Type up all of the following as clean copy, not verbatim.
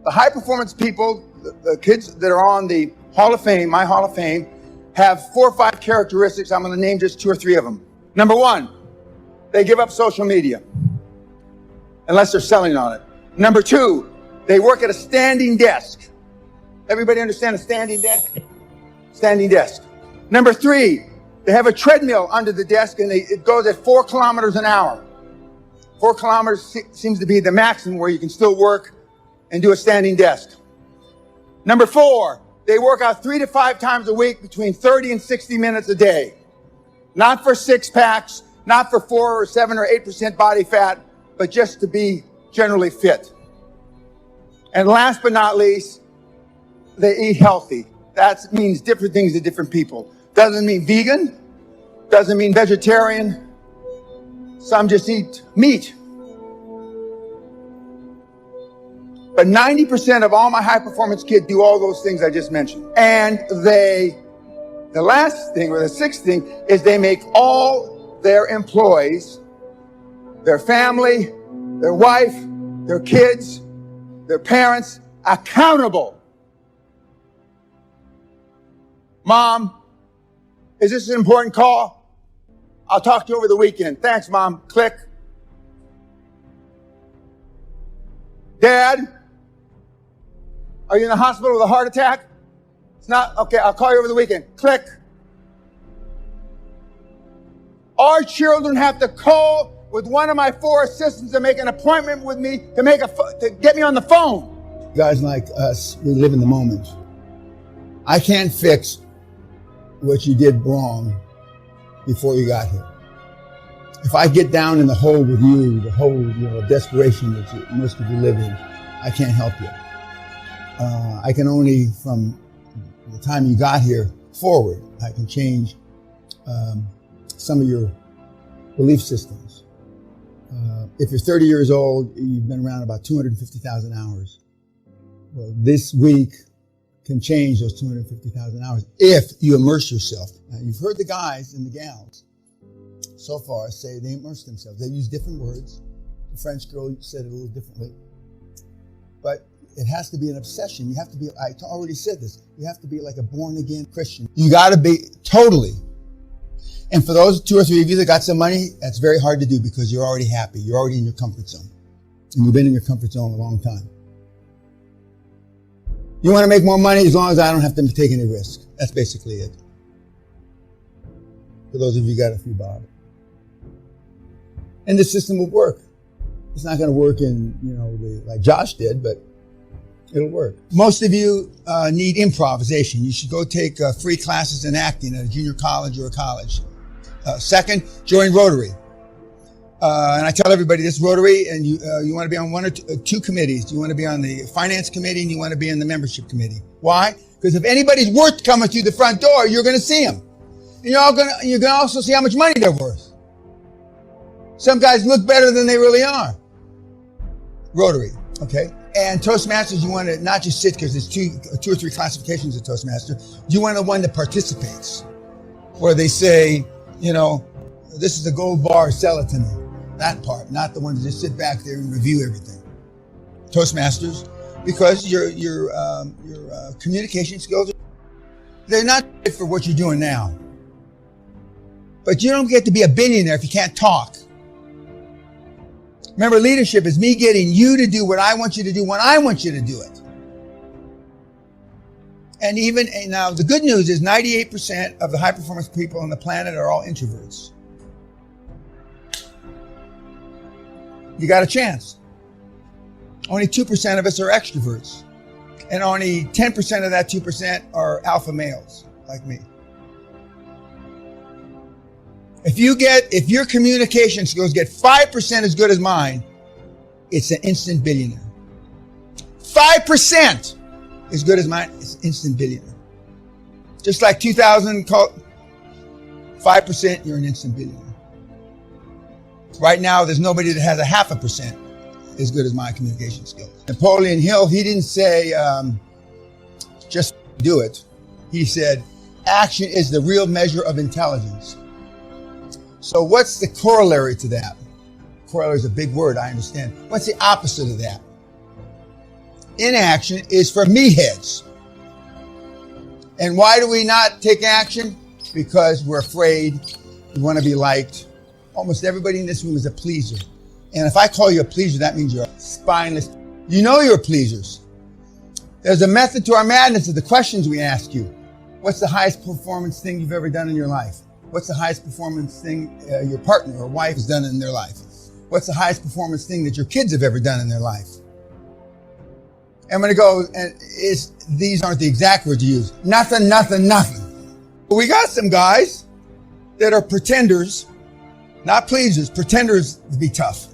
The high performance people, the kids that are on the Hall of Fame, my Hall of Fame, have 4 or 5 characteristics. I'm going to name just 2 or 3 of them. Number 1, they give up social media unless they're selling on it. Number 2, they work at a standing desk. Everybody understand a standing desk? Standing desk. Number 3, they have a treadmill under the desk and it goes at 4 kilometers an hour. 4 kilometers seems to be the maximum where you can still work and do a standing desk. Number 4, they work out 3 to 5 times a week between 30 and 60 minutes a day. Not for 6 packs, not for 4 or 7 or 8% body fat, but just to be generally fit. And last but not least, they eat healthy. That means different things to different people. Doesn't mean vegan, doesn't mean vegetarian. Some just eat meat. But 90% of all my high performance kids do all those things I just mentioned. And the last thing, or the 6th thing, is they make all their employees, their family, their wife, their kids, their parents, accountable. Mom, is this an important call? I'll talk to you over the weekend. Thanks, Mom. Click. Dad, are you in the hospital with a heart attack? It's not? Okay, I'll call you over the weekend. Click. Our children have to call with one of my 4 assistants to make an appointment with me to get me on the phone. Guys like us, we live in the moment. I can't fix what you did wrong before you got here. If I get down in the hole with you, the hole, desperation that most of you live in, I can't help you. I can only, from the time you got here forward, I can change some of your belief systems. If you're 30 years old, you've been around about 250,000 hours. Well, this week can change those 250,000 hours if you immerse yourself. Now, you've heard the guys and the gals so far say they immerse themselves. They use different words. The French girl said it a little differently. But it has to be an obsession. You have to be, I already said this, you have to be like a born-again Christian. You got to be totally. And for those 2 or 3 of you that got some money, that's very hard to do because you're already happy. You're already in your comfort zone. And you've been in your comfort zone a long time. You want to make more money as long as I don't have to take any risk. That's basically it. For those of you who got a few bob. And the system will work. It's not going to work in, like Josh did, but it'll work. Most of you need improvisation. You should go take free classes in acting at a junior college or a college. Second, join Rotary. And I tell everybody this, Rotary, and you want to be on 1 or 2 committees. You want to be on the finance committee and you want to be in the membership committee. Why? Because if anybody's worth coming through the front door, you're going to see them. And you're going to also see how much money they're worth. Some guys look better than they really are. Rotary, okay? And Toastmasters, you want to not just sit, because there's 2 or 3 classifications of Toastmaster. You want the one that participates, where they say, this is a gold bar, sell it to me. That part, not the one to just sit back there and review everything. Toastmasters, because your communication skills, they're not good for what you're doing now. But you don't get to be a billionaire if you can't talk. Remember, leadership is me getting you to do what I want you to do when I want you to do it. And now the good news is 98% of the high performance people on the planet are all introverts. You got a chance. Only 2% of us are extroverts. And only 10% of that 2% are alpha males, like me. If your communication skills get 5% as good as mine, it's an instant billionaire. 5% as good as mine, it's instant billionaire. Just like 5%, you're an instant billionaire. Right now, there's nobody that has a 0.5% as good as my communication skills. Napoleon Hill, he didn't say, just do it. He said, action is the real measure of intelligence. So what's the corollary to that? Corollary is a big word, I understand. What's the opposite of that? inaction is for meatheads. And why do we not take action? Because we're afraid. We want to be liked. Almost everybody in this room is a pleaser. And if I call you a pleaser, that means you're spineless. You know you're pleasers. There's a method to our madness of the questions we ask you. What's the highest performance thing you've ever done in your life? What's the highest performance thing your partner or wife has done in their life? What's the highest performance thing that your kids have ever done in their life? I'm going to go, and these aren't the exact words you use. Nothing, nothing, nothing. But we got some guys that are pretenders, not pleasers, pretenders to be tough.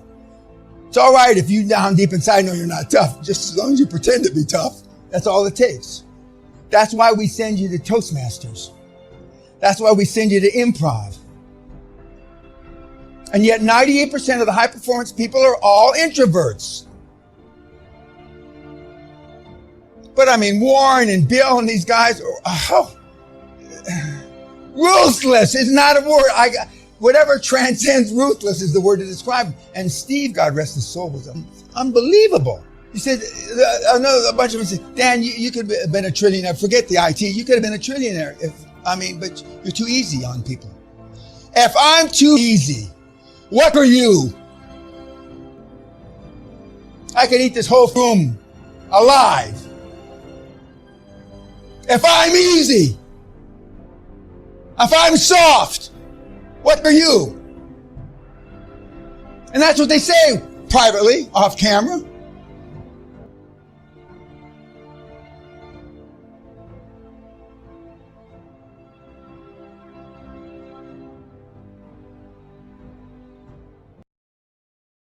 It's all right if you down deep inside know you're not tough, just as long as you pretend to be tough. That's all it takes. That's why we send you to Toastmasters. That's why we send you to improv. And yet 98% of the high performance people are all introverts. But I mean, Warren and Bill and these guys are ruthless is not a word. Whatever transcends ruthless is the word to describe him. And Steve, God rest his soul, was unbelievable. He said, a bunch of them said, Dan, you could have been a trillionaire. Forget the IT. You could have been a trillionaire. But you're too easy on people. If I'm too easy, what are you? I could eat this whole room alive. If I'm easy, if I'm soft, what are you? And that's what they say privately, off camera.